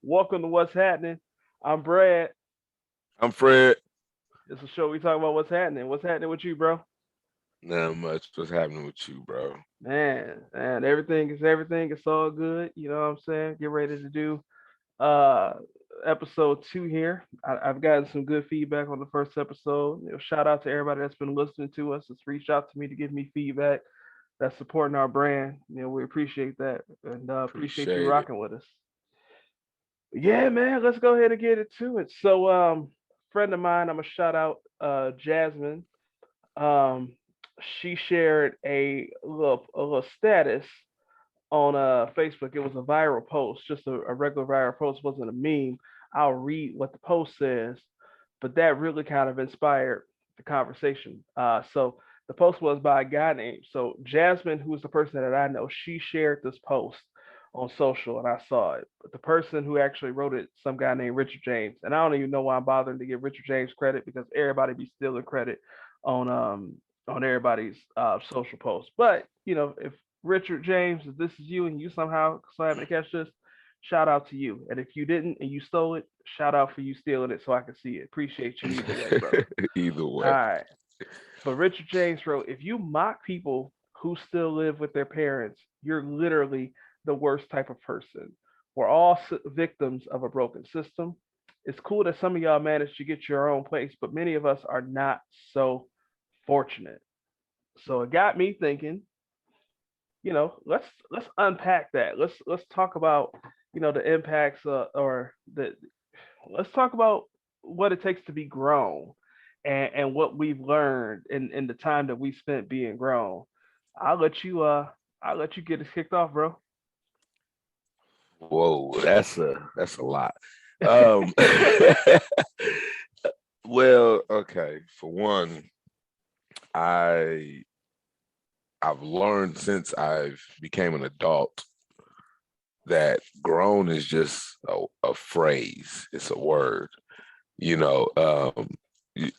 Welcome to What's Happening. I'm Brad. I'm Fred. It's a show we talk about what's happening. What's happening with you, bro? Not much. What's happening with you, bro? Man, everything. It's all good. You know what I'm saying? Get ready to do uh episode 2 here. I've gotten some good feedback on the first episode. Shout out to everybody that's been listening to us. That's reached out to me to give me feedback. That's supporting our brand. We appreciate that and appreciate you Appreciate it. rocking with us. Yeah, man, let's go ahead and get into it. So, friend of mine, I'm gonna shout out Jasmine. Um, she shared a little status on Facebook. It was a viral post, just a regular viral post, wasn't a meme. I'll read what the post says, but that really kind of inspired the conversation. So the post was by a guy named Jasmine, who is the person that I know. She shared this post on social, and I saw it. But the person who actually wrote it, some guy named Richard James, and I don't even know why I'm bothering to give Richard James credit because everybody be stealing credit on everybody's social posts. But if Richard James, if this is you and you somehow so happen to catch this, shout out to you. And if you didn't and you stole it, shout out for you stealing it so I can see it. Appreciate you either way, bro. Either All way. right. But Richard James wrote, if you mock people who still live with their parents, you're literally the worst type of person. We're all victims of a broken system. It's cool that some of y'all managed to get your own place, but many of us are not so fortunate. So it got me thinking, let's unpack that. Let's talk about, the impacts or the let's talk about what it takes to be grown and what we've learned in the time that we spent being grown. I'll let you uh I'll let you get us kicked off, bro. Whoa, that's a lot. Um, well, okay. For one, I I've learned since I've became an adult that grown is just a phrase. It's a word. You know, y-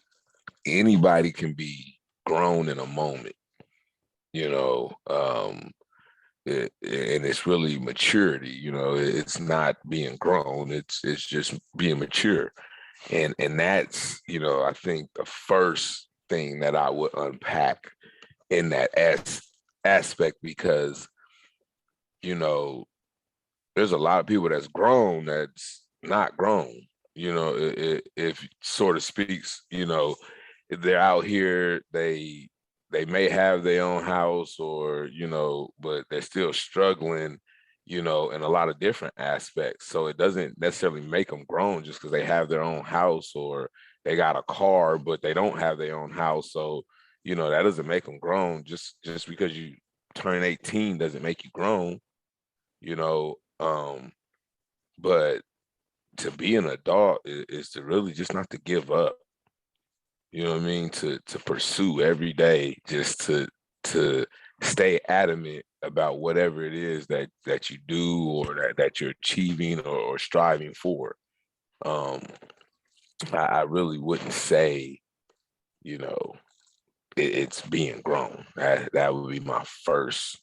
anybody can be grown in a moment. You know, and it's really maturity. It's not being grown, it's just being mature. And that's, I think the first thing that I would unpack in that aspect, because you know there's a lot of people that's grown that's not grown. If sort of speaks, they're out here, they may have their own house, or but they're still struggling, in a lot of different aspects. So it doesn't necessarily make them grown just because they have their own house, or they got a car but they don't have their own house. So that doesn't make them grown. Just because you turn 18 doesn't make you grown. you know um but to be an adult is to really just not to give up. You know what I mean? To pursue every day, just to stay adamant about whatever it is that you do, or that you're achieving, or striving for. Um, I really wouldn't say, you know, it's being grown. That would be my first,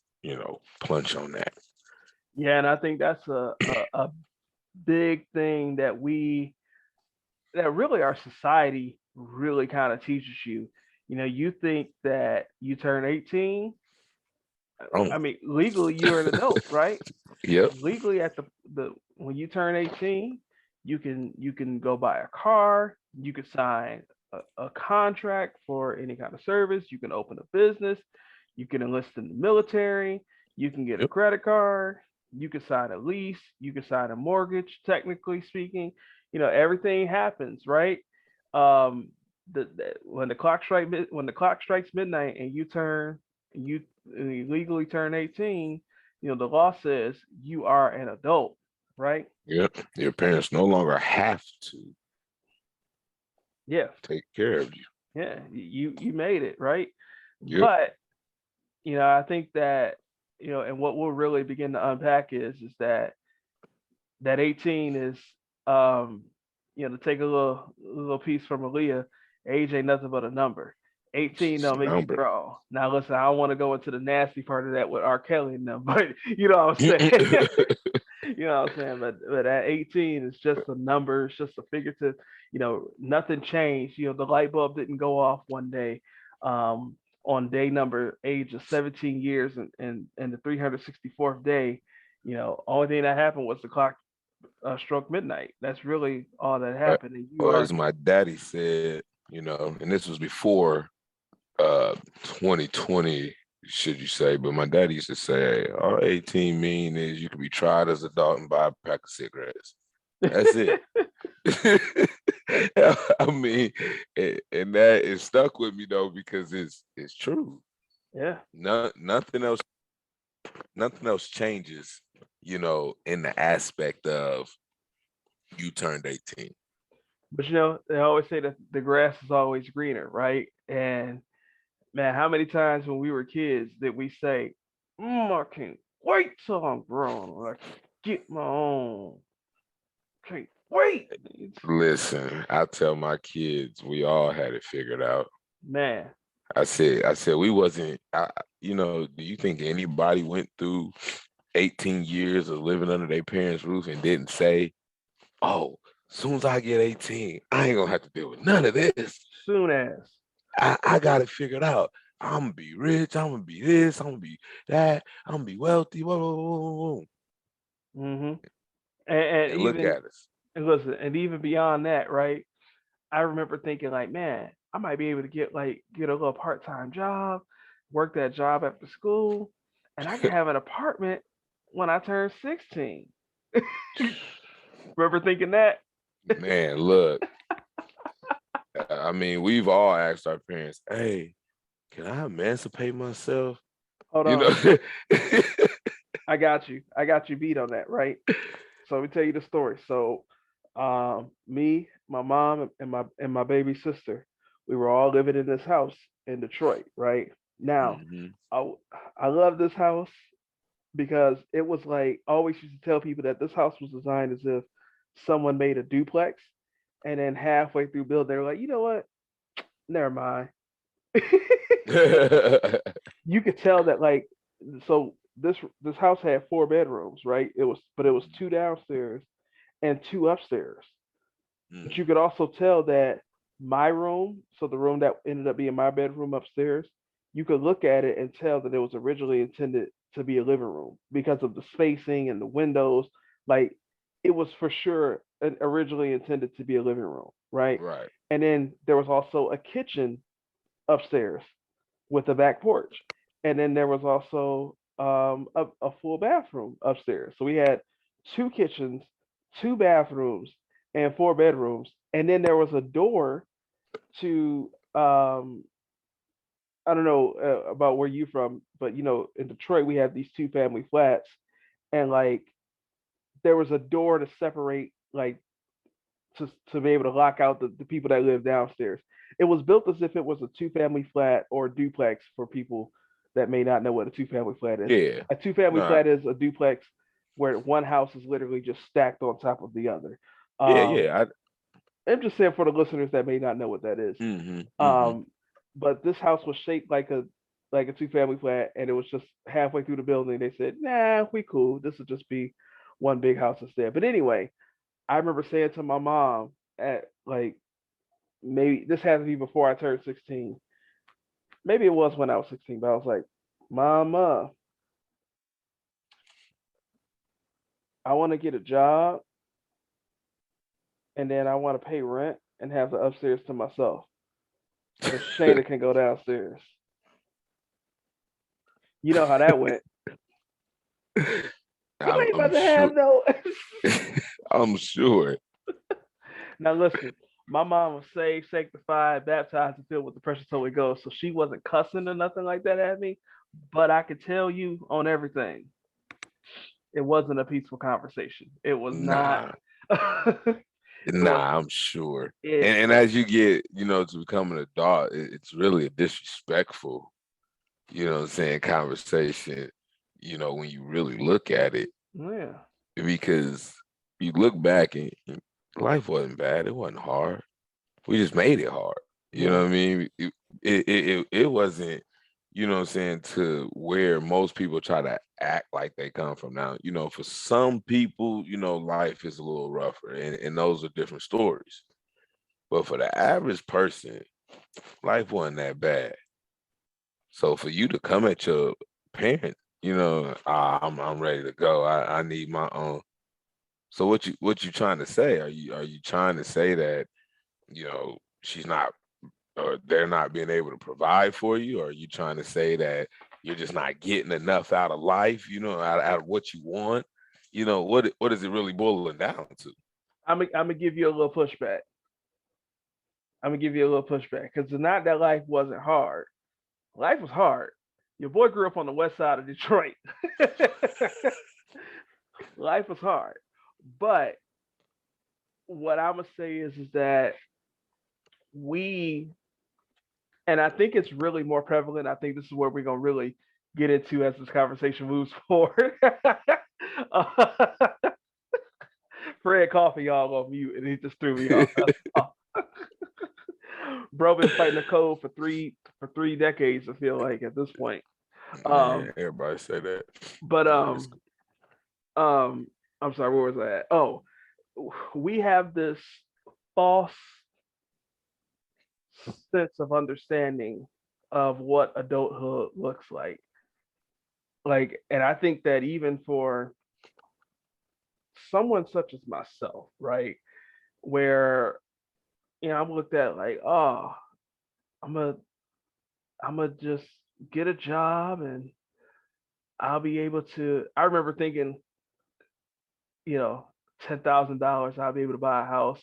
punch on that. Yeah, and I think that's a big thing that really our society really kind of teaches you. You think that you turn 18. Oh, I mean, legally you're an adult, right? yep, Legally at the when you turn 18, you can go buy a car, you can sign a contract for any kind of service, you can open a business, you can enlist in the military, you can get a yep, credit card, you can sign a lease, you can sign a mortgage, technically speaking. Everything happens, right? Um, when the clock strikes midnight and you legally turn 18, the law says you are an adult, right? yep. Your parents no longer have to Yeah, take care of you. yeah, you made it, right? Yep. But I think that and what we'll really begin to unpack is that 18 is um to take a little piece from Aaliyah, age ain't nothing but a number. It's 18 just don't a make you number. grow. Now listen, I don't want to go into the nasty part of that with R. Kelly and them, but you know what I'm saying. You know what I'm saying? But at 18, it's just a number. It's just a figurative. Nothing changed. The light bulb didn't go off one day. On day number age of 17 years and the 364th day, only thing that happened was the clock struck midnight. That's really all that Or, happened. And you or are as my daddy said, and this was before 2020, should you say, but my daddy used to say, hey, all 18 mean is you can be tried as an adult and buy a pack of cigarettes. That's it. I mean, and that is stuck with me though, because it's true. yeah. Nothing else changes, in the aspect of you turned 18. But they always say that the grass is always greener, right? And man, how many times when we were kids did we say, I can't wait till I'm grown. I can get my own. Can't wait. Listen, I tell my kids we all had it figured out. Man. I said we wasn't. Do you think anybody went through 18 years of living under their parents' roof and didn't say, "Oh, as soon as I get 18, I ain't gonna have to deal with none of this. Soon as. I got it figured out. I'm gonna be rich. I'm gonna be this. I'm gonna be that. I'm gonna be wealthy." Whoa, whoa, whoa, whoa, whoa. Mm-hmm. And And look even at us. and listen, and even beyond that, right? I remember thinking like, man, I might be able to get a little part-time job, work that job after school, and I can have an apartment when I turn 16. Remember thinking that? Man, look. I mean, we've all asked our parents, "Hey, can I emancipate myself?" Hold You on. know. I got you. I got you beat on that, right? So let me tell you the story. So, me, my mom, and my baby sister, we were all living in this house in Detroit, right? Now, Hmm. I I love this house because it was like I always used to tell people that this house was designed as if someone made a duplex, and then halfway through build, they were like, you know what? Never mind. You could tell that like so this house had 4 bedrooms, right? It was two downstairs and two upstairs. But you Mm. could also tell that my room, so the room that ended up being my bedroom upstairs, you could look at it and tell that it was originally intended to be a living room because of the spacing and the windows. Like it was for sure originally intended to be a living room, right? Right. And then there was also a kitchen upstairs with a back porch. And then there was also a full bathroom upstairs. So we had two kitchens, two bathrooms, and 4 bedrooms. And then there was a door to I don't know about where you from, but in Detroit we have these two family flats, and like there was a door to separate like to be able to lock out the people that live downstairs. It was built as if it was a two-family flat or duplex for people that may not know what a two-family flat is. Yeah. A two-family Nah. flat is a duplex where one house is literally just stacked on top of the other. Yeah. Um, Yeah. I'm just saying for the listeners that may not know what that is. Hmm. Hmm. Um, but this house was shaped like a two-family flat, and it was just halfway through the building. They said, "Nah, we cool. This will just be one big house instead." But anyway, I remember saying to my mom at like maybe this had to be before I turned 16. Maybe it was when I was 16, but I was like, Mama, I want to get a job and then I want to pay rent and have the upstairs to myself. So Shayna can go downstairs. You know how that went. You I'm, ain't about I'm to have sure. no. I'm sure. Now listen, my mom was saved, sanctified, baptized, and filled with the precious Holy Ghost, so she wasn't cussing or nothing like that at me. But I could tell you on everything, it wasn't a peaceful conversation. It was not. Nah. It was Nah, I'm sure. it. And as you get, to become an adult, it's really a disrespectful, what I'm saying, conversation, when you really look at it, Yeah. because you look back and life wasn't bad. It wasn't hard. We just made it hard. You know Yeah. what I mean? It wasn't, you know what I'm saying, to where most people try to act like they come from. Now, for some people, life is a little rougher, and those are different stories. But for the average person, life wasn't that bad. So for you to come at your parent, I'm ready to go. I need my own. So what you trying to say? Are you trying to say that, she's not, or they're not being able to provide for you? Or are you trying to say that you're just not getting enough out of life, out of what you want? What is it really boiling down to? I'm gonna give you a little pushback. I'm gonna give you a little pushback because it's not that life wasn't hard. Life was hard. Your boy grew up on the west side of Detroit. Life was hard, but what I'm gonna say is that we, and I think it's really more prevalent. I think this is where we're gonna really get into as this conversation moves forward. uh, Fred Coffee all on mute, and he just threw me off. Bro, been fighting the cold for three decades. I feel like at this point. Man, Um, everybody say that. but Yeah, it's um, I'm sorry. Where was I at? Oh, we have this false sense of understanding of what adulthood looks like. And I think that even for someone such as myself, right, where I'm looked at like, oh, I'm a, I'm gonna just get a job and I'll be able to. I remember thinking, you know, $10,000, I'll be able to buy a house.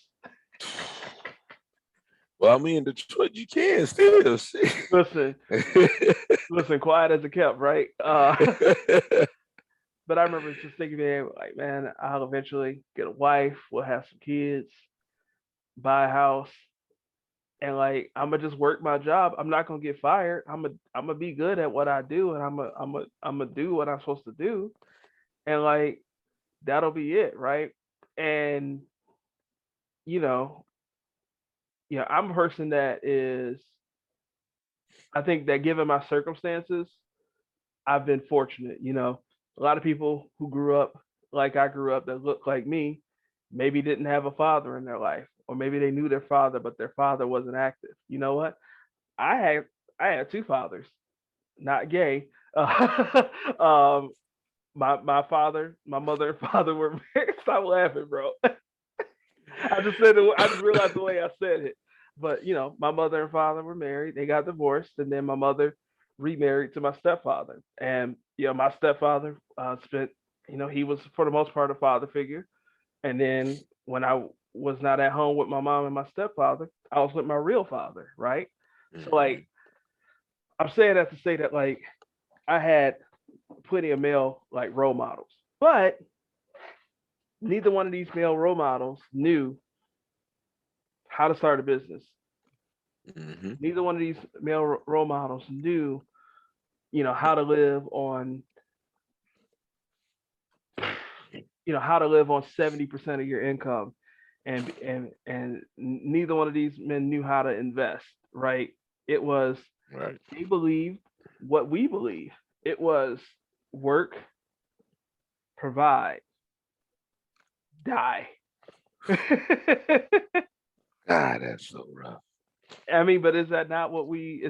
Well, I mean, in Detroit, you can still see. Listen, listen, quiet as it kept, right? But I remember just thinking, man, like, man, I'll eventually get a wife, we'll have some kids, buy a house, and like I'm gonna just work my job. I'm not gonna get fired. I'm gonna be good at what I do, and I'm gonna do what I'm supposed to do, and like that'll be it, right? And you know, I'm a person that is. I think that given my circumstances, I've been fortunate. A lot of people who grew up like I grew up that look like me maybe didn't have a father in their life, or maybe they knew their father, but their father wasn't active. You know what? I had I had two fathers, not gay. Um, my father, my mother and father were married. Stop laughing, bro. I just said it. I just realized the way I said it. But my mother and father were married. They got divorced, and then my mother remarried to my stepfather. And my stepfather spent. He was for the most part a father figure. And then when I was not at home with my mom and my stepfather, I was with my real father, right? So Mhm. like I'm saying that to say that like I had plenty of male like role models, but neither one of these male role models knew how to start a business. Mhm. Neither one of these male role models knew, how to live on, how to live on 70% of your income, and neither one of these men knew how to invest. Right? It was Right. they believed what we believe. It was work, provide, die. God, that's so rough. I mean, but is that not what we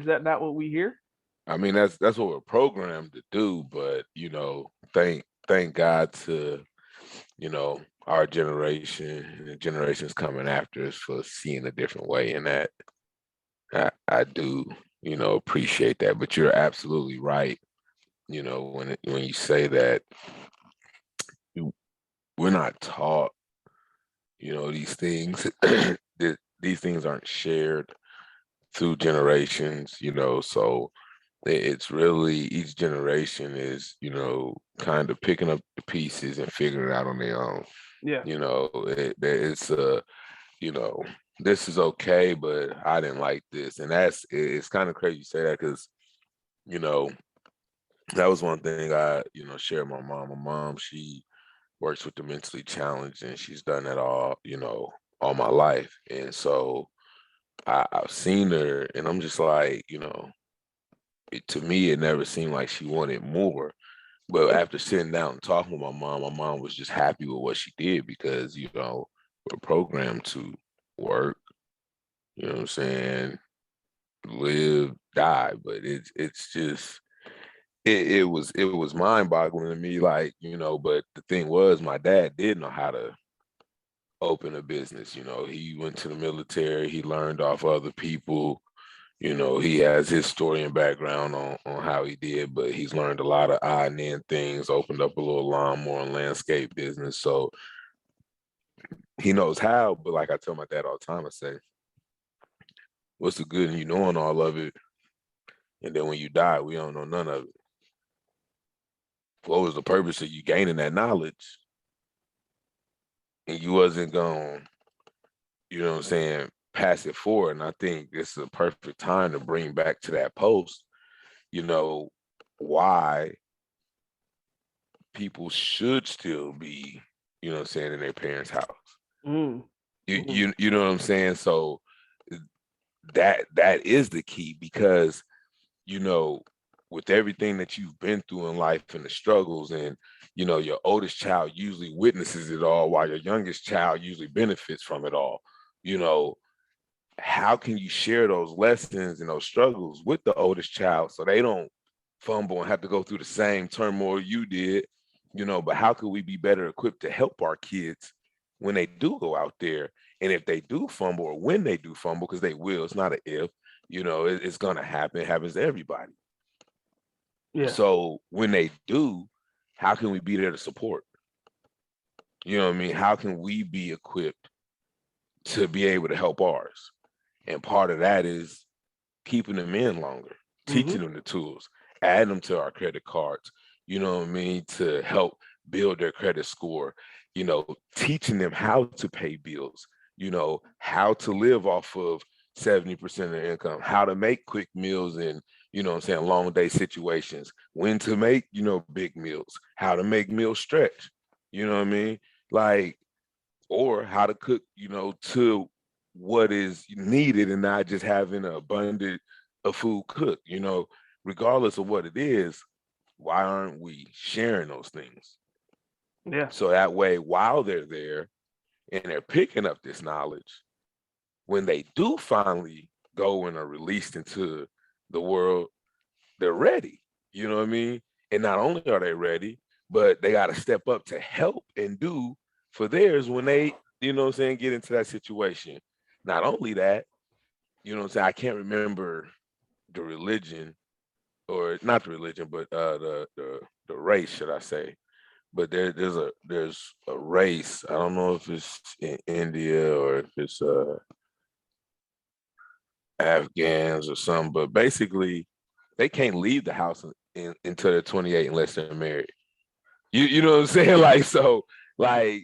hear? I mean, that's what we're programmed to do, but thank God to, our generation and the generations coming after us for seeing a different way in that. I do, appreciate that. But you're absolutely right, when you say that you, we're not taught, these things. These things aren't shared through generations, so it's really each generation is, kind of picking up the pieces and figuring it out on their own. Yeah. It's you know, this is okay, but I didn't like this, and it's kind of crazy you say that because you know that was one thing I shared with my mom. My mom, she works with the mentally challenged, and she's done that all my life, and so I've seen her, and I'm just like, to me, it never seemed like she wanted more. But after sitting down and talking with my mom was just happy with what she did because, we're programmed to work, you know what I'm saying, live, die. But it's just it was mind boggling to me, like, but the thing was my dad did know how to open a business. He went to the military, he learned off other people. He has his story and background on how he did, but he's learned a lot of odd and end things, opened up a little lawnmower and landscape business. So he knows how, but like I tell my dad all the time, I say, what's the good in you knowing all of it? And then when you die, we don't know none of it. What was the purpose of you gaining that knowledge? And you wasn't going, what I'm saying, pass it forward. And I think this is a perfect time to bring back to that post, you know, why people should still be, in their parents' house. Mm. You, Mm. you you know what I'm saying? So that is the key because, you know, with everything that you've been through in life and the struggles and, your oldest child usually witnesses it all while your youngest child usually benefits from it all. You know, how can you share those lessons and those struggles with the oldest child so they don't fumble and have to go through the same turmoil you did, but how could we be better equipped to help our kids when they do go out there? And if they do fumble or when they do fumble, because they will, it's not an if, it's going to happen. It happens to everybody. Yeah. So when they do, how can we be there to support? You know what I mean? How can we be equipped to be able to help ours? And part of that is keeping them in longer, Mm-hmm. teaching them the tools, adding them to our credit cards, you know what I mean, to help build their credit score, teaching them how to pay bills, how to live off of 70% of their income, how to make quick meals in, long day situations, when to make, big meals, how to make meals stretch, you know what I mean? Like, or how to cook, to what is needed and not just having an abundant of food cooked, regardless of what it is, why aren't we sharing those things? Yeah. So that way, while they're there and they're picking up this knowledge, when they do finally go and are released into the world, they're ready. You know what I mean? And not only are they ready, but they got to step up to help and do for theirs when they, get into that situation. Not only that, I can't remember the religion or not the religion, but the race, should I say? But there's a race. I don't know if it's in India or if it's Afghans or something, but basically they can't leave the house until they're 28 unless they're married. You know what I'm saying? Like, so, like,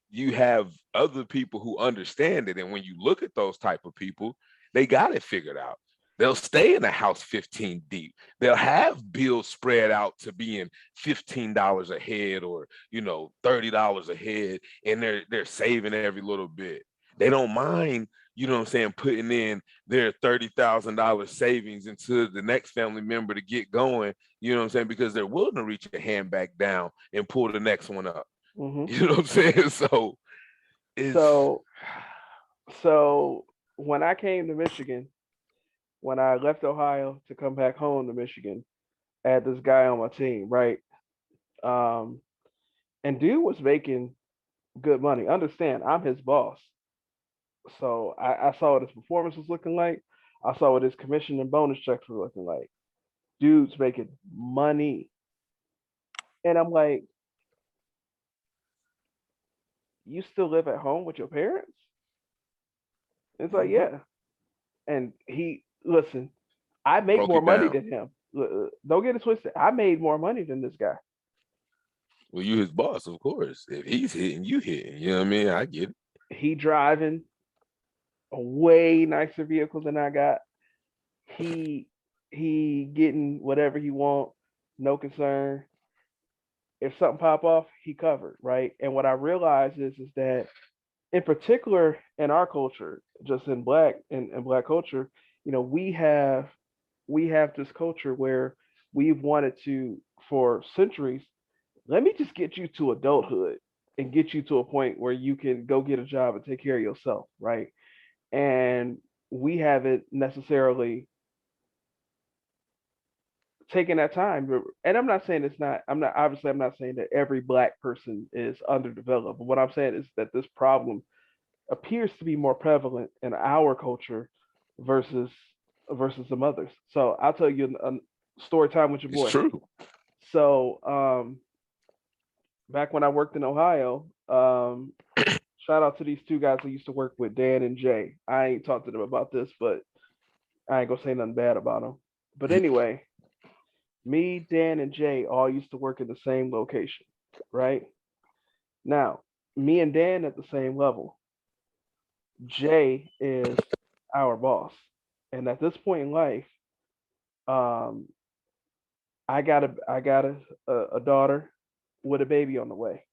you have other people who understand it, and when you look at those type of people, they got it figured out. They'll stay in the house 15 deep. They'll have bills spread out to being $15 a head or $30 a head, and they're saving every little bit. They don't mind, putting in their $30,000 savings into the next family member to get going, because they're willing to reach a hand back down and pull the next one up. Mm-hmm. You know what I'm saying? So it's So, so when I came to Michigan, when I left Ohio to come back home to Michigan, I had this guy on my team, right? Um, and dude was making good money. Understand, I'm his boss. So I saw what his performance was looking like. I saw what his commission and bonus checks were looking like. Dude's making money. And I'm like, you still live at home with your parents? It's like, Mhm. yeah. And he, listen, I make Broke more it money down. than him. Don't get it twisted. I made more money than this guy. Well, you his boss, of course. If he's hitting, you hitting. You know what I mean? I get it. He driving a way nicer vehicle than I got. He he getting whatever he want, no concern. If something pop off, he covered, right? And what I realize is that in particular in our culture, just in black culture, we have we have this culture where we've wanted to for centuries. Let me just get you to adulthood and get you to a point where you can go get a job and take care of yourself, right? And we haven't necessarily taken that time. And I'm not saying it's not. I'm not obviously. I'm not saying that every black person is underdeveloped. But what I'm saying is that this problem appears to be more prevalent in our culture versus some others. So I'll tell you a story time with your It's boy. true. So back when I worked in Ohio, shout out to these two guys I used to work with, Dan and Jay. I ain't talked to them about this, but I ain't gonna say nothing bad about them. But anyway, me, Dan, and Jay all used to work in the same location, right? Now, me and Dan at the same level. Jay is our boss, and at this point in life, um, I got a daughter with a baby on the way.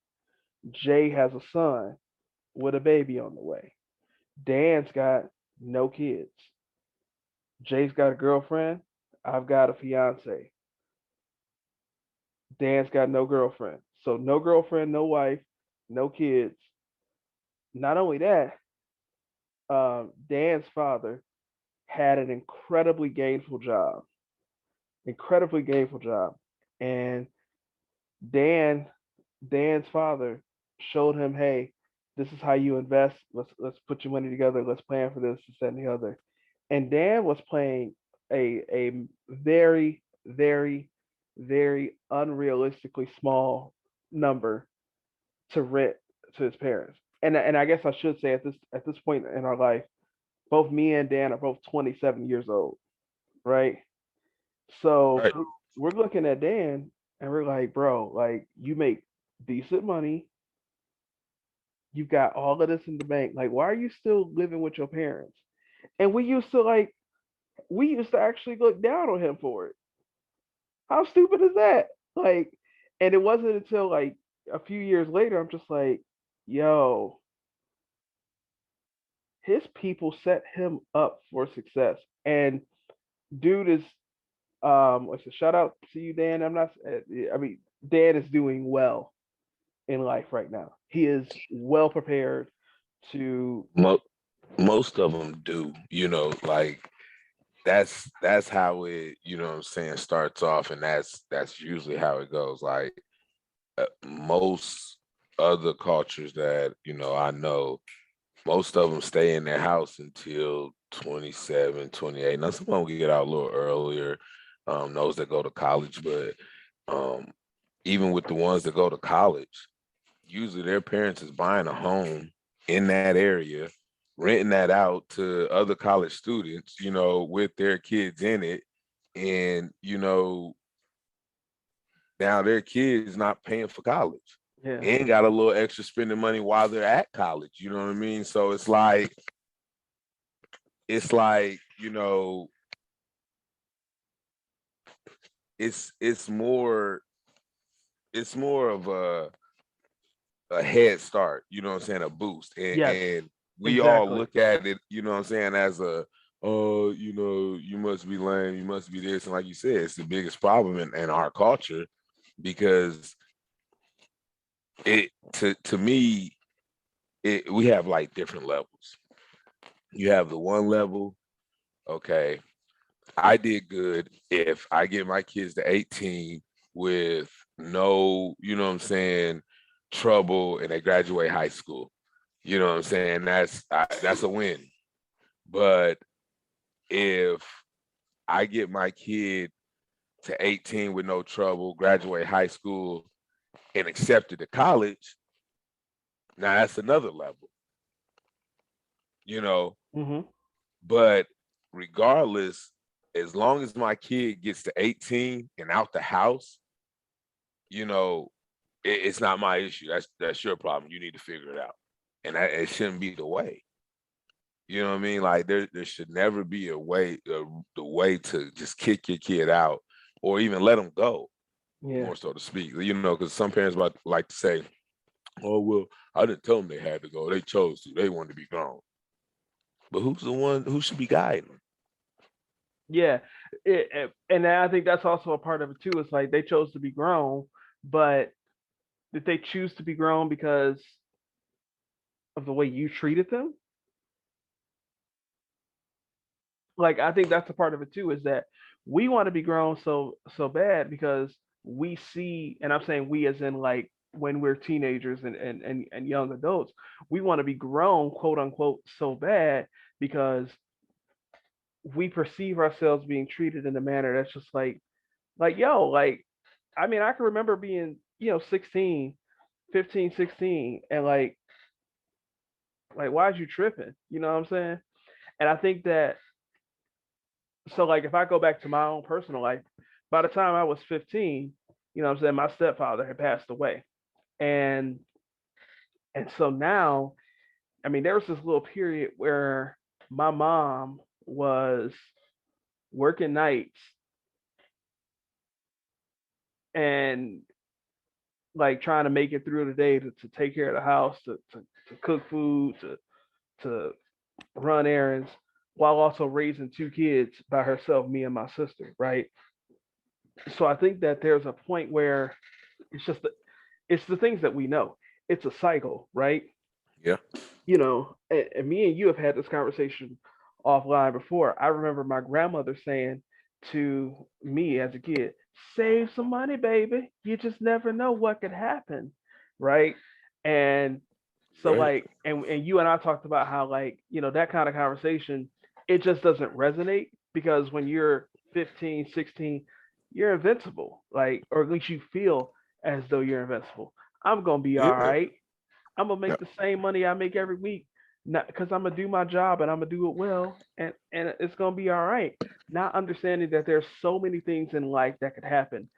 Jay has a son with a baby on the way. Dan's got no kids. Jay's got a girlfriend. I've got a fiance. Dan's got no girlfriend. So no girlfriend, no wife, no kids. Not only that, Dan's father had an incredibly gainful job, and Dan Dan's father showed him, hey, this is how you invest. Let's put your money together. Let's plan for this, this, and the other. And Dan was playing a very, very, very unrealistically small number to rent to his parents. And I guess I should say at this point in our life, both me and Dan are both 27 years old, right? So Right. we're looking at Dan and we're like, bro, like you make decent money, you've got all of this in the bank. Like, why are you still living with your parents? And we used to actually look down on him for it. How stupid is that? Like, and it wasn't until like a few years later, I'm just like, yo, his people set him up for success. And dude is what's a shout out to you, Dan. I'm not I mean, Dan is doing well in life right now. He is well prepared to Mo- Most of them do, like that's how it, what I'm saying, starts off, and that's usually how it goes. Like most other cultures that I know, most of them stay in their house until 27, 28. Now some of them get out a little earlier, those that go to college, but um, even with the ones that go to college, usually their parents is buying a home in that area, renting that out to other college students, with their kids in it. And, now their kids not paying for college yeah. and got a little extra spending money while they're at college. You know what I mean? So it's like, it's more of a head start, what I'm saying, a boost. And Yes. we all Exactly. look at it, what I'm saying, as oh, you must be lame, you must be this. And like you said, it's the biggest problem in our culture, because to me, we have like different levels. You have the one level, okay, I did good if I get my kids to 18 with no, what I'm saying, trouble, and they graduate high school. You know what I'm saying? That's a win. But if I get my kid to 18 with no trouble, graduate high school, and accepted to college, now that's another level, you know. Hmm. But regardless, as long as my kid gets to 18 and out the house, you know, it's not my issue. That's your problem. You need to figure it out. And it shouldn't be the way. You know what I mean? Like there should never be a way, the way to just kick your kid out or even let them go, Yeah. more so to speak. Because some parents like to say, "Oh well, I didn't tell them they had to go. They chose to. They wanted to be gone." But who's the one who should be guiding them? Yeah, and I think that's also a part of it too. It's like they chose to be grown, but did they choose to be grown because of the way you treated them? Like I think that's a part of it too. Is that we want to be grown so bad because we see, and I'm saying we as in like when we're teenagers and young adults, we want to be grown, quote unquote, so bad because we perceive ourselves being treated in a manner that's just like yo, like I mean, I can remember being, 16, 15, 16, and like why is you tripping? You know what I'm saying? And I think that so like if I go back to my own personal life, by the time I was 15, you know what I'm saying, my stepfather had passed away. And so now, I mean, there was this little period where my mom was working nights and like trying to make it through the day to take care of the house, to cook food, to run errands, while also raising two kids by herself, me and my sister, right? So I think that there's a point where it's just it's the things that we know. It's a cycle, right? Yeah. And me and you have had this conversation offline before. I remember my grandmother saying to me as a kid, save some money, baby. You just never know what could happen, right? And so Right. like and you and I talked about how like, that kind of conversation, it just doesn't resonate because when you're 15, 16, you're invincible. Like, or at least you feel as though you're invincible. I'm gonna be all Yeah. right. I'm gonna Yeah. make the same money I make every week, not because I'm gonna do my job and I'm gonna do it well, and it's gonna be all right. Not understanding that there's so many things in life that could happen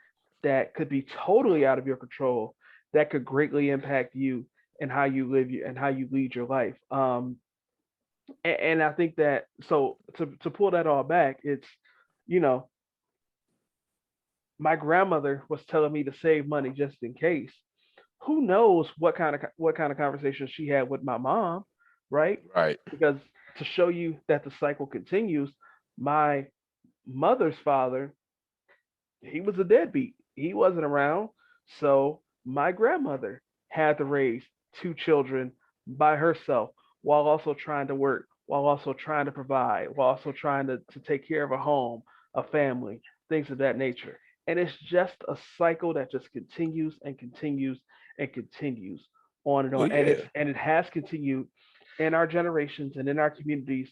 that could be totally out of your control, that could greatly impact you and how you live and how you lead your life. And I think that so to pull that all back, it's you know my grandmother was telling me to save money just in case. Who knows what kind of conversation she had with my mom, right? Right. Because to show you that the cycle continues, my mother's father, he was a deadbeat. He wasn't around. So my grandmother had to raise two children by herself while also trying to work, while also trying to provide, while also trying to take care of a home, a family, things of that nature. And it's just a cycle that just continues and continues and continues on and on. Well, yeah. And it has continued in our generations and in our communities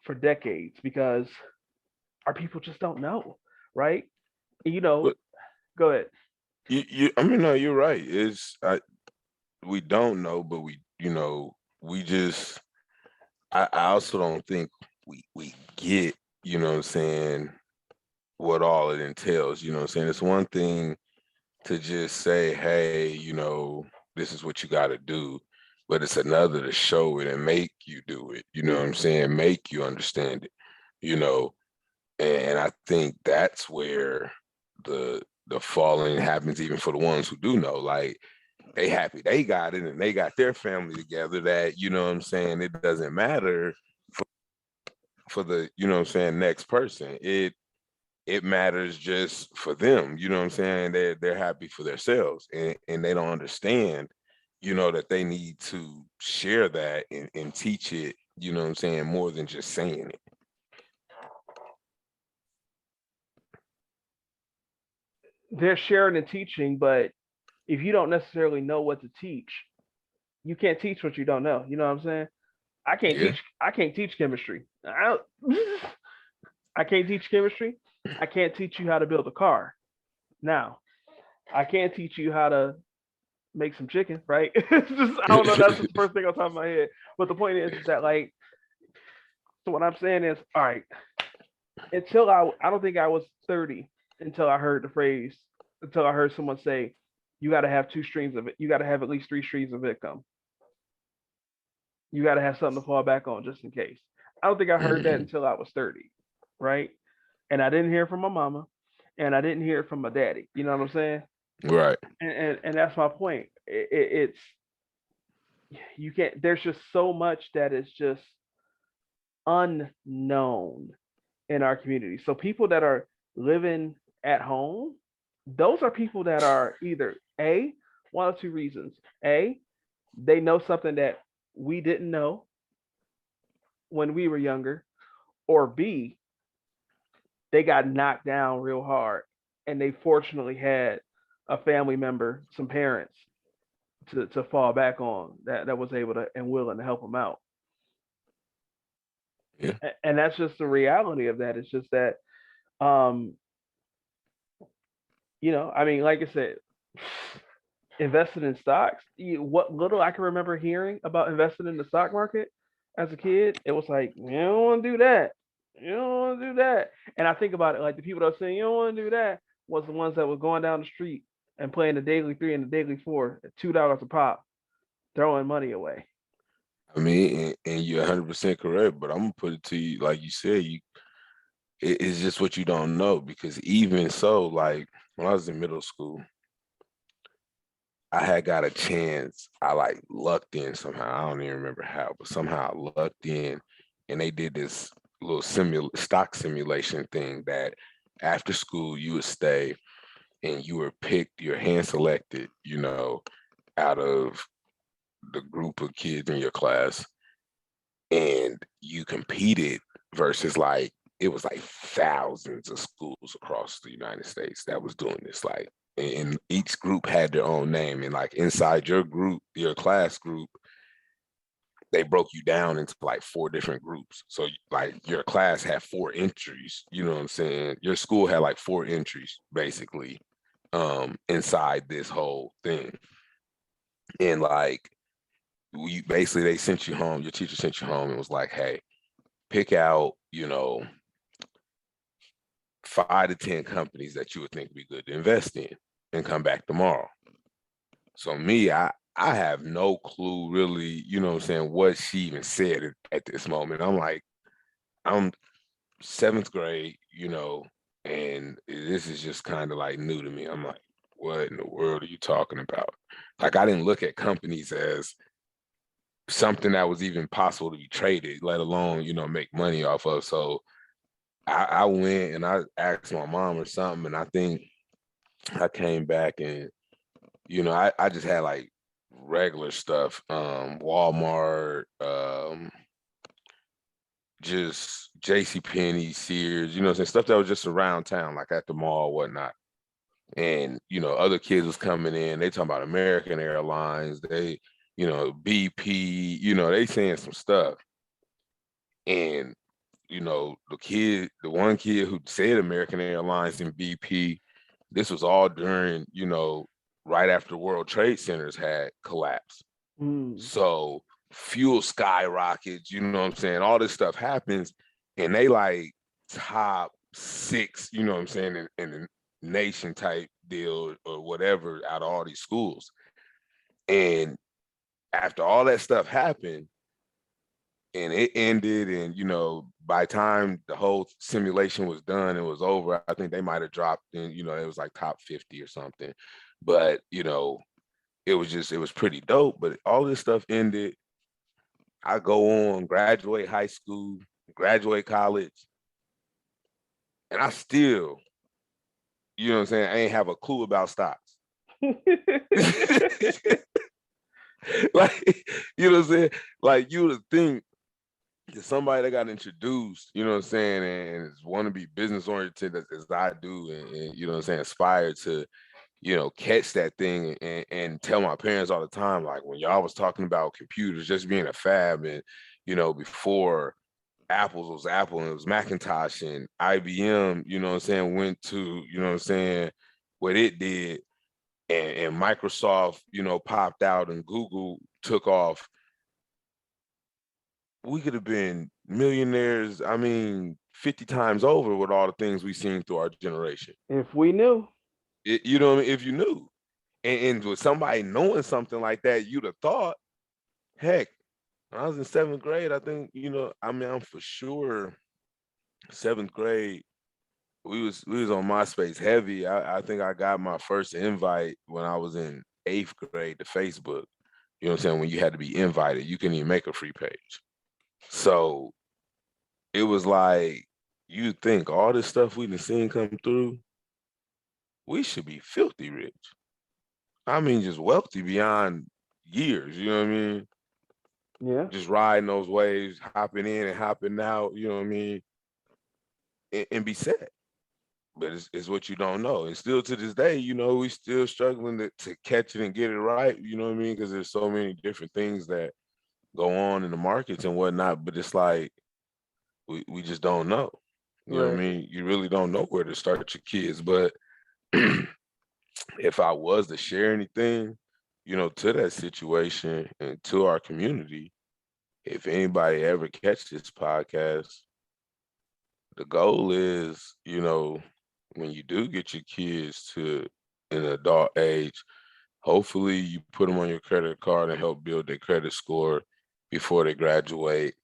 for decades because our people just don't know, right? You know, But Go ahead. I mean, no, you're right. We don't know, but we just, I also don't think we get, what I'm saying, what all it entails. You know what I'm saying? It's one thing to just say, hey, this is what you got to do. But it's another to show it and make you do it. You know what I'm saying? Make you understand it, you know. And I think that's where the falling happens, even for the ones who do know. Like, they happy they got it and they got their family together, that, what I'm saying, it doesn't matter for the, what I'm saying, next person. It matters just for them. You know what I'm saying? They're happy for themselves, and they don't understand, that they need to share that and teach it, you know what I'm saying, more than just saying it. They're sharing and teaching, but if you don't necessarily know what to teach, you can't teach what you don't know. You know what I'm saying? I can't Yeah. teach. I can't teach chemistry. I can't teach chemistry. I can't teach you how to build a car. Now, I can't teach you how to make some chicken, right? It's just I don't know. That's just the first thing on top of my head. But the point is that like, so what I'm saying is, all right. Until I don't think I was 30 until I heard the phrase, until I heard someone say, you got to have two streams of it. You got to have at least three streams of income. You got to have something to fall back on just in case. I don't think I heard that Mhm. until I was 30, right? And I didn't hear it from my mama, and I didn't hear it from my daddy. You know what I'm saying? Right. And that's my point. It's you can't. There's just so much that is just unknown, in our community. So people that are living at home, those are people that are either A, one of two reasons. A, they know something that we didn't know when we were younger, or B, they got knocked down real hard and they fortunately had a family member, some parents to fall back on that was able to and willing to help them out. Yeah. And that's just the reality of that. It's just that um, I mean, like I said, invested in stocks. What little I can remember hearing about investing in the stock market as a kid, it was like, you don't want to do that. You don't want to do that. And I think about it like the people that were saying you don't want to do that was the ones that were going down the street and playing the daily three and the daily four at $2 a pop, throwing money away. I mean, and you're 100% correct, but I'm gonna put it to you, like you said, it's just what you don't know because even so, like when I was in middle school, I had got a chance. I like lucked in somehow. I don't even remember how, but somehow I lucked in, and they did this little stock simulation thing that after school you would stay and you were picked, you're hand selected, out of the group of kids in your class, and you competed versus like it was like thousands of schools across the United States that was doing this. Like, and each group had their own name, and like inside your group, your class group, they broke you down into like four different groups. So like your class had four entries. You know what I'm saying? Your school had like four entries basically inside this whole thing, and like we basically they sent you home. Your teacher sent you home and was like, "Hey, pick out, 5 to 10 companies that you would think would be good to invest in and come back tomorrow." So me, I have no clue really, what I'm saying, what she even said at this moment. I'm like, I'm seventh grade, and this is just kind of like new to me. I'm like, what in the world are you talking about? Like I didn't look at companies as something that was even possible to be traded, let alone, make money off of. So I went and I asked my mom or something, and I think I came back and I just had like regular stuff, Walmart, just J.C. Penney, Sears, stuff that was just around town, like at the mall, whatnot. And other kids was coming in. They talking about American Airlines, they, BP, they saying some stuff, and the one kid who said American Airlines and BP, this was all during, right after World Trade Centers had collapsed. Mm. So fuel skyrockets, you know what I'm saying? All this stuff happens, and they like top six, you know what I'm saying, in the nation type deal or whatever out of all these schools. And after all that stuff happened, and it ended, and by the time the whole simulation was done, it was over. I think they might have dropped in, it was like top 50 or something. But it was pretty dope. But all this stuff ended. I go on, graduate high school, graduate college, and I still, what I'm saying, I ain't have a clue about stocks. Like, what I'm saying? Like you would think somebody that got introduced, what I'm saying, and want to be business oriented as I do, and what I'm saying, aspire to, catch that thing and tell my parents all the time, like when y'all was talking about computers just being a fab, and before Apple's was Apple and it was Macintosh, and IBM, what I'm saying, went to, what I'm saying, what it did, and Microsoft, popped out and Google took off. We could have been millionaires, I mean, 50 times over with all the things we've seen through our generation. If we knew. You know what I mean? If you knew. And with somebody knowing something like that, you'd have thought, heck, when I was in seventh grade, I think, I mean, I'm for sure seventh grade, we was on MySpace heavy. I think I got my first invite when I was in eighth grade to Facebook. You know what I'm saying? When you had to be invited, you couldn't even make a free page. So it was like you think all this stuff we done seen come through, we should be filthy rich. I mean, just wealthy beyond years. You know what I mean? Yeah. Just riding those waves, hopping in and hopping out. You know what I mean? And be set. But it's what you don't know. And still to this day, we still struggling to catch it and get it right. You know what I mean? Because there's so many different things that go on in the markets and whatnot. But it's like we just don't know. You know what I Right. mean? You really don't know where to start your kids. But if I was to share anything, to that situation and to our community, if anybody ever catch this podcast, the goal is, when you do get your kids to an adult age, hopefully you put them on your credit card and help build their credit score before they graduate.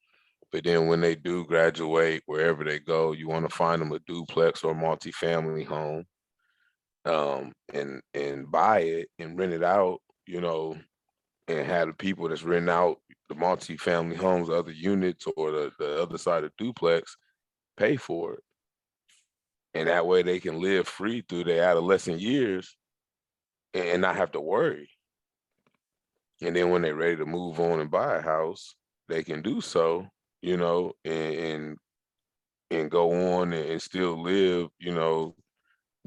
But then when they do graduate, wherever they go, you want to find them a duplex or multifamily home, and buy it and rent it out, and have the people that's renting out the multifamily homes, other units, or the other side of the duplex pay for it. And that way they can live free through their adolescent years and not have to worry. And then when they're ready to move on and buy a house, they can do so, and go on and still live,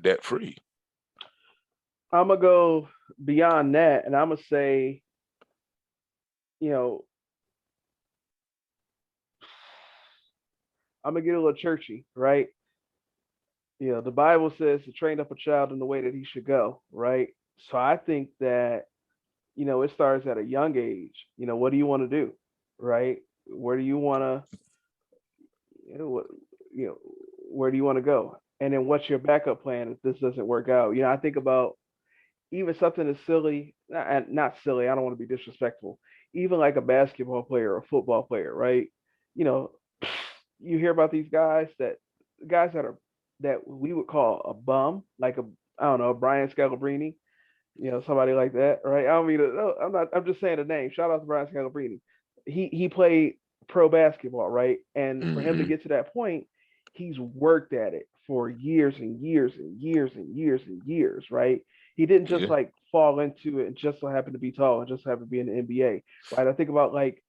debt free. I'm gonna go beyond that, and I'm gonna say, you know, I'm gonna get a little churchy, right? The Bible says to train up a child in the way that he should go, right? So I think that it starts at a young age. What do you want to do, right? Where do you want to, what, you know, where do you want to go? And then what's your backup plan if this doesn't work out? I think about even something as silly, not silly. I don't want to be disrespectful. Even like a basketball player or a football player, right? You know, you hear about these guys that are that we would call a bum, like a I don't know, a Brian Scalabrine, somebody like that, right? I don't mean to, no, I'm not. I'm just saying the name. Shout out to Brian Scalabrine. He played pro basketball, right? And for him to Mm-hmm. get to that point, he's worked at it for years and years and years and years and years, right? He didn't just Yeah. like fall into it and just so happen to be tall and just happen to be in the NBA, right? I think about like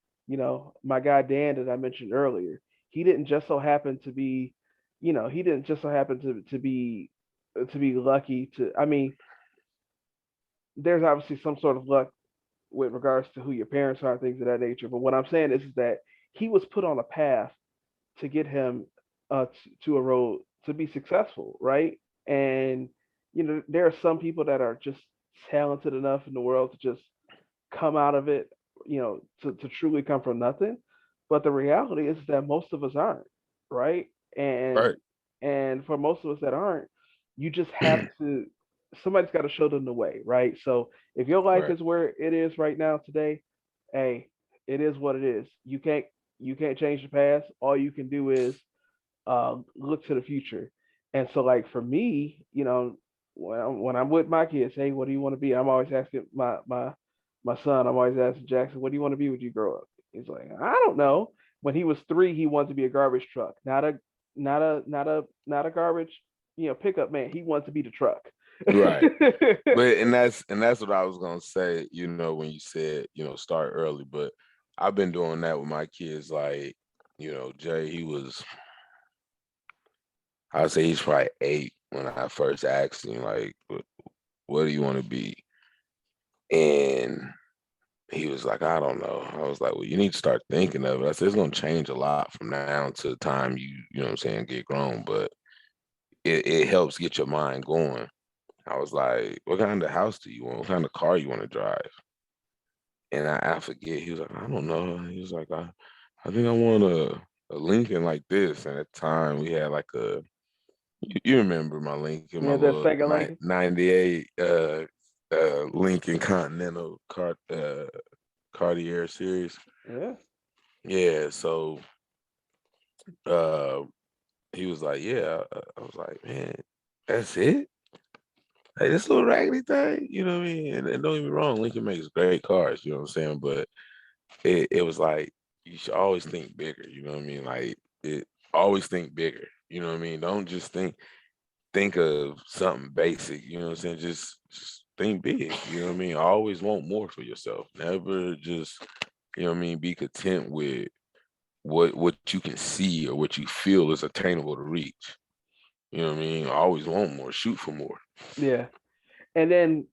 my guy Dan that I mentioned earlier. He didn't just so happen to be, he didn't just so happen to be lucky to. I mean, there's obviously some sort of luck with regards to who your parents are, things of that nature. But what I'm saying is that he was put on a path to get him to a road to be successful, right? And there are some people that are just talented enough in the world to just come out of it, to truly come from nothing. But the reality is that most of us aren't, right? And Right. and for most of us that aren't, you just have to somebody's got to show them the way, right? So if your life Right. is where it is right now today, hey, it is what it is. You can't change the past. All you can do is look to the future. And so, like for me, when I'm with my kids, hey, what do you want to be? I'm always asking my son. I'm always asking Jackson, what do you want to be when you grow up? He's like, I don't know. When he was 3, he wanted to be a garbage truck, not a garbage, pickup man. He wants to be the truck. Right. But and that's what I was gonna say, when you said, start early. But I've been doing that with my kids. Like, Jay, I'd say he's probably 8 when I first asked him, like, what do you want to be? And he was like, I don't know. I was like, well, you need to start thinking of it. I said, it's gonna change a lot from now to the time you know what I'm saying, get grown, but it helps get your mind going. I was like, what kind of house do you want? What kind of car you want to drive? And I forget. He was like, I don't know. He was like, I think I want a Lincoln like this. And at the time we had like you remember my Lincoln, my Yeah, that little second Lincoln. 98 Lincoln Continental Cartier series. Yeah. Yeah, so uh he was like, yeah. I was like, man, that's it? Like this little raggedy thing, you know what I mean? And don't get me wrong, Lincoln makes great cars, you know what I'm saying? But it was like you should always think bigger, you know what I mean? Like it always think bigger. You know what I mean? Don't just think of something basic, you know what I'm saying? Just think big, you know what I mean? Always want more for yourself. Never just, you know what I mean, be content with what you can see or what you feel is attainable to reach. You know what I mean? Always want more, shoot for more. Yeah. And then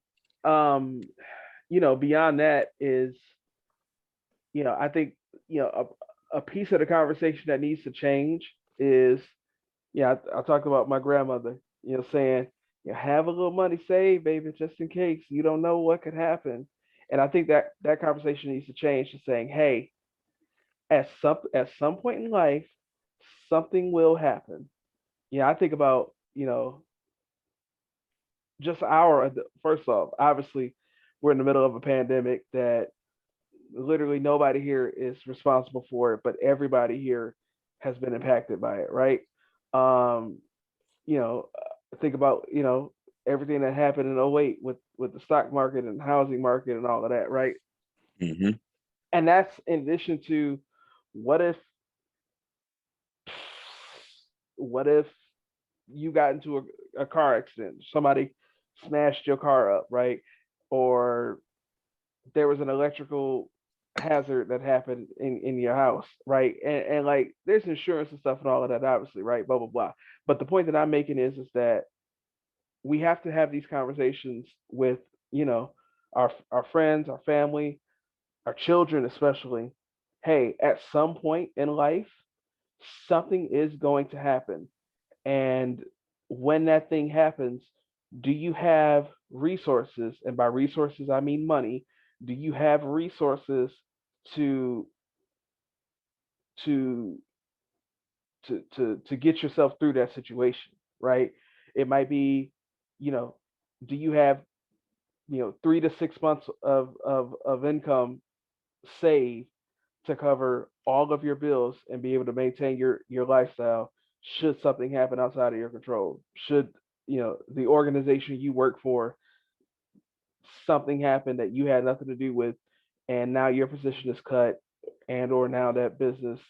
um, beyond that is, I think, a piece of the conversation that needs to change is, I talked about my grandmother, saying, have a little money saved, baby, just in case. You don't know what could happen. And I think that conversation needs to change to saying, hey, at some point in life, something will happen. I think about, just our first off, obviously, we're in the middle of a pandemic that literally nobody here is responsible for it, but everybody here has been impacted by it, right? Um, think about, everything that happened in '08 with the stock market and housing market and all of that, right? Hmm. And that's in addition to what if what if you got into a car accident, somebody smashed your car up, right? Or there was an electrical hazard that happened in your house, right? And like there's insurance and stuff and all of that, obviously, right? Blah blah blah. But the point that I'm making is that we have to have these conversations with, you know, our friends, our family, our children, especially. Hey, at some point in life, something is going to happen. And when that thing happens, do you have resources? And by resources, I mean money. Do you have resources to to to get yourself through that situation, right? It might be, you know, do you have 3 to 6 months of income saved to cover all of your bills and be able to maintain your lifestyle should something happen outside of your control? Should the organization you work for, something happen that you had nothing to do with, and now your position is cut, and or now that business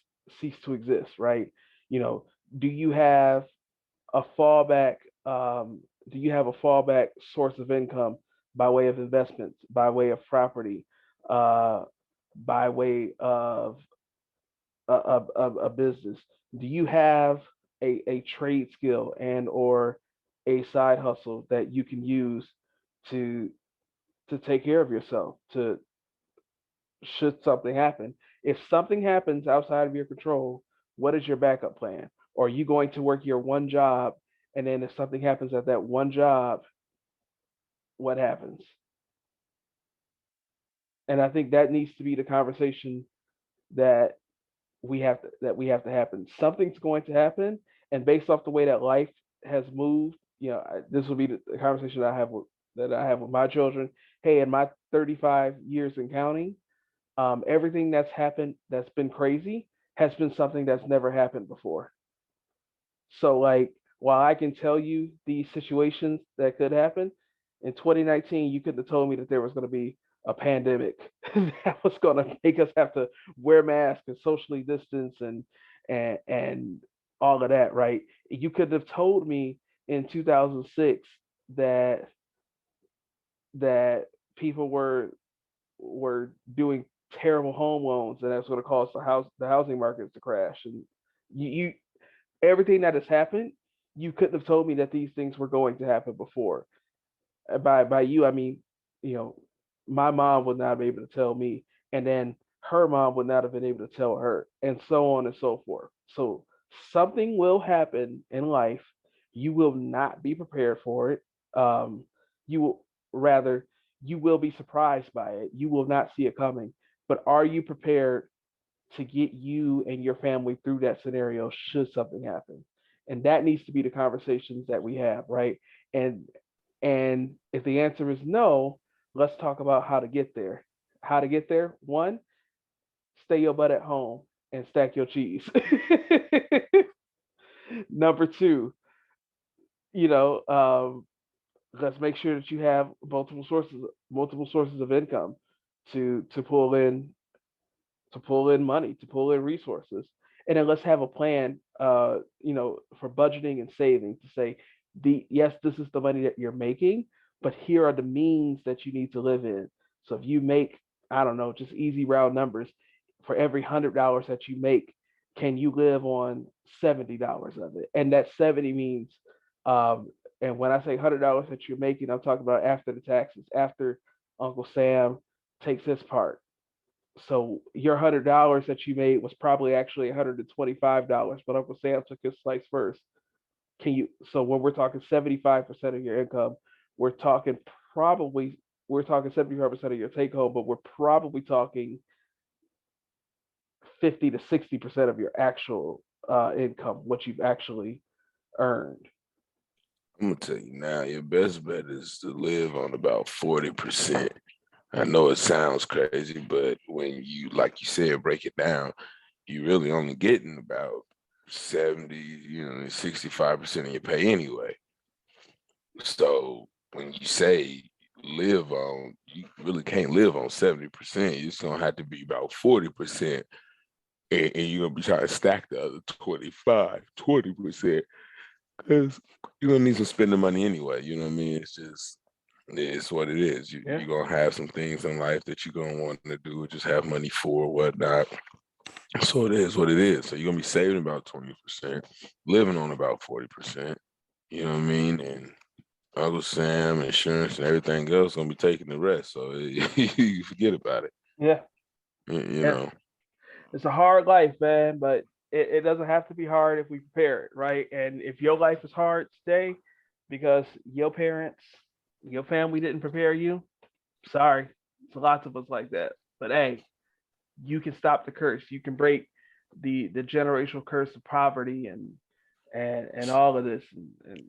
cease to exist, right? you know do you have a fallback do you have a fallback source of income by way of investments, by way of property, uh, by way of a business? Do you have a trade skill and or a side hustle that you can use to take care of yourself, to should something happen? If something happens outside of your control, what is your backup plan? Or are you going to work your one job, and then if something happens at that one job, what happens? And I think that needs to be the conversation that we have to happen. Something's going to happen, and based off the way that life has moved, this will be the conversation that I have with my children. Hey, in my 35 years in counting, everything that's happened that's been crazy has been something that's never happened before. So like while I can tell you these situations that could happen, in 2019 you couldn't have told me that there was going to be a pandemic that was going to make us have to wear masks and socially distance and all of that, right? You could have told me in 2006 that that people were doing terrible home loans, and that's going to cause the housing markets to crash. And you everything that has happened, you couldn't have told me that these things were going to happen before. By you, I mean, you know, my mom would not be able to tell me, and then her mom would not have been able to tell her, and so on and so forth. So something will happen in life. You will not be prepared for it. You will rather you will be surprised by it. You will not see it coming. But are you prepared to get you and your family through that scenario should something happen? And that needs to be the conversations that we have, right? And and if the answer is no, let's talk about how to get there. How to get there? One, stay your butt at home and stack your cheese. Number two, you know, let's make sure that you have multiple sources of income to pull in money, to pull in resources. And then let's have a plan, for budgeting and saving to say, yes, this is the money that you're making, but here are the means that you need to live in. So if you make, I don't know, just easy round numbers, for every $100 that you make, can you live on $70 of it? And that 70 means, and when I say $100 that you're making, I'm talking about after the taxes, after Uncle Sam takes his part. So your $100 that you made was probably actually $125, but Uncle Sam took his slice first. Can you? So when we're talking 75% of your income, we're talking we're talking 75% of your take home, but we're probably talking 50 to 60% of your actual income, what you've actually earned. I'm gonna tell you now, your best bet is to live on about 40%. I know it sounds crazy, but when you, like you said, break it down, you really only getting about 70, 65% of your pay anyway. So when you say live on, you really can't live on 70%. It's gonna have to be about 40%. And you're gonna be trying to stack the other 25, 20%. Because you're gonna need some spending money anyway. You know what I mean? It's what it is. Yeah. You're gonna have some things in life that you're gonna want to do, just have money for or whatnot. So it is what it is. So you're gonna be saving about 20%, living on about 40%. You know what I mean? And Uncle Sam, insurance, and everything else gonna be taking the rest. So you forget about it. Yeah. You Yeah. know. It's a hard life, man, but it doesn't have to be hard if we prepare it, right? And if your life is hard today because your parents, your family didn't prepare you, sorry. There's lots of us like that. But hey, you can stop the curse. You can break the generational curse of poverty and all of this. And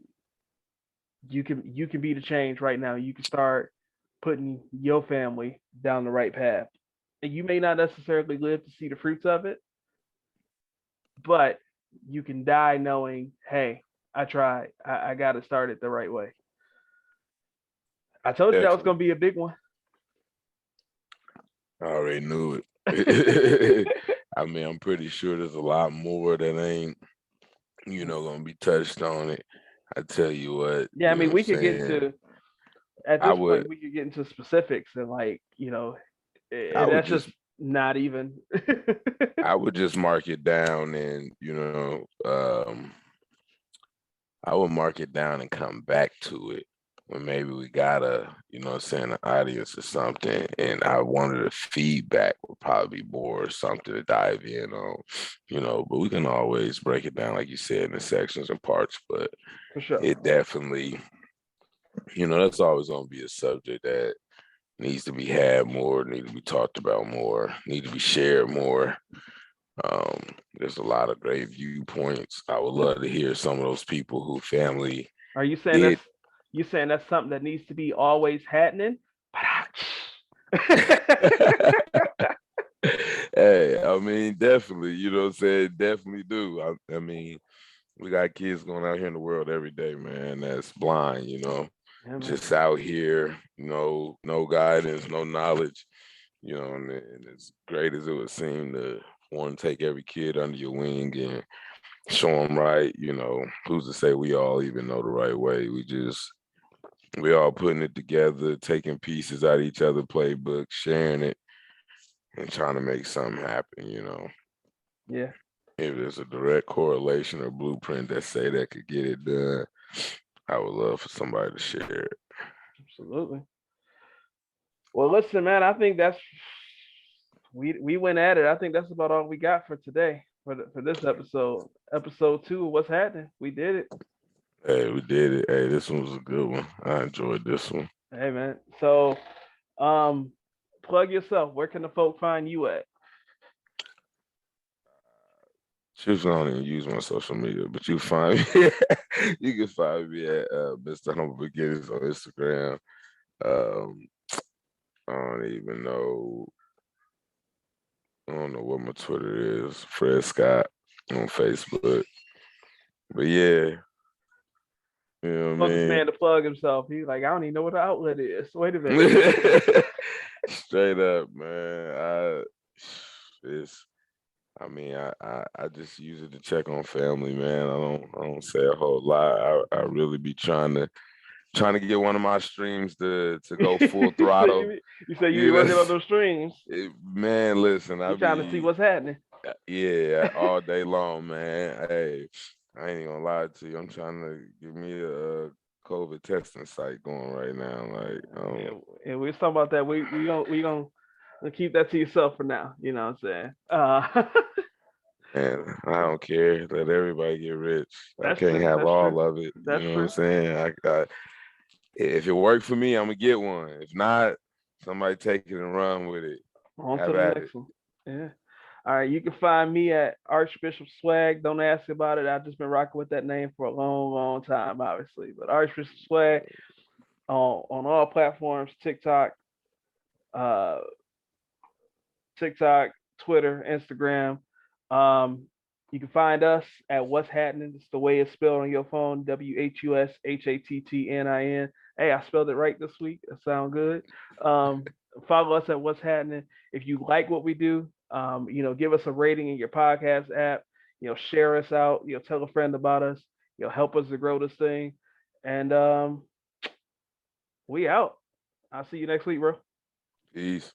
you can be the change right now. You can start putting your family down the right path. And you may not necessarily live to see the fruits of it, but you can die knowing, hey, I tried. I got to start it the right way. I told you that was Definitely. going to be a big one. I already knew it. I mean, I'm pretty sure there's a lot more that ain't, gonna be touched on it. I tell you what, Yeah, I you know mean, what I'm we could get saying? into, at I this would point, we could get into specifics and, like, I would that's just just not even. I would just mark it down and, I would mark it down and come back to it when maybe we got an audience or something. And I wanted a feedback would probably be more something to dive in on, but we can always break it down, like you said, in sections and parts. But For sure. it definitely, that's always going to be a subject that needs to be had more, need to be talked about more, need to be shared more. There's a lot of great viewpoints. I would love to hear some of those people who family Are you saying did. that's something that needs to be always happening? Hey, I mean, definitely, you know what I'm saying? Definitely do. I mean, we got kids going out here in the world every day, man, that's blind, Yeah, man. just out here, no guidance, no knowledge, and as great as it would seem to want to take every kid under your wing and show them right, who's to say we all even know the right way? We all putting it together, taking pieces out of each other playbook, sharing it, and trying to make something happen. Yeah, If there's a direct correlation or blueprint that say that could get it done, I would love for somebody to share it. absolutely. Well, listen, man. I think we went at it. I think that's about all we got for today for this episode. Episode 2 of What's Happening. We did it. Hey, we did it. Hey, this one was a good one. I enjoyed this one. Hey, man. So, um, plug yourself. Where can the folk find you at? Choose not even use my social media, but you find me. You can find me at Mr. Humble Beginnings on Instagram. Um, I don't even know. I don't know what my Twitter is. Fred Scott on Facebook. But yeah, you know what Want this I man to plug himself. He's like, I don't even know what the outlet is. Wait a minute. mean? Straight up, man. I mean, I just use it to check on family, man. I don't say a whole lot. I really be trying to get one of my streams to go full So throttle. you say you be You working on know, those streams. man, listen, You I trying to see be what's happening. yeah, all day long, man. Hey, I ain't even gonna lie to you. I'm trying to get me a COVID testing site going right now. Like, Yeah, and we was talking about that. We gonna keep that to yourself for now. You know what I'm saying? man, I don't care. Let everybody get rich. I That's can't true. have That's true. all of it. You That's know what I'm true. saying? If it worked for me, I'm gonna get one. If not, somebody take it and run with it. On to Have the at it. next one. Yeah. All right. You can find me at Archbishop Swag. Don't ask about it. I've just been rocking with that name for a long, long time, obviously. But Archbishop Swag on all platforms: uh, TikTok, Twitter, Instagram. Um, you can find us at Whus Hattnin. It's the way it's spelled on your phone. WHUSHATTNIN. Hey, I spelled it right this week. That sounds good. Um, Follow us at Whus Hattnin. If you like what we do, give us a rating in your podcast app. Share us out. Tell a friend about us. Help us to grow this thing. And we out. I'll see you next week, bro. Peace.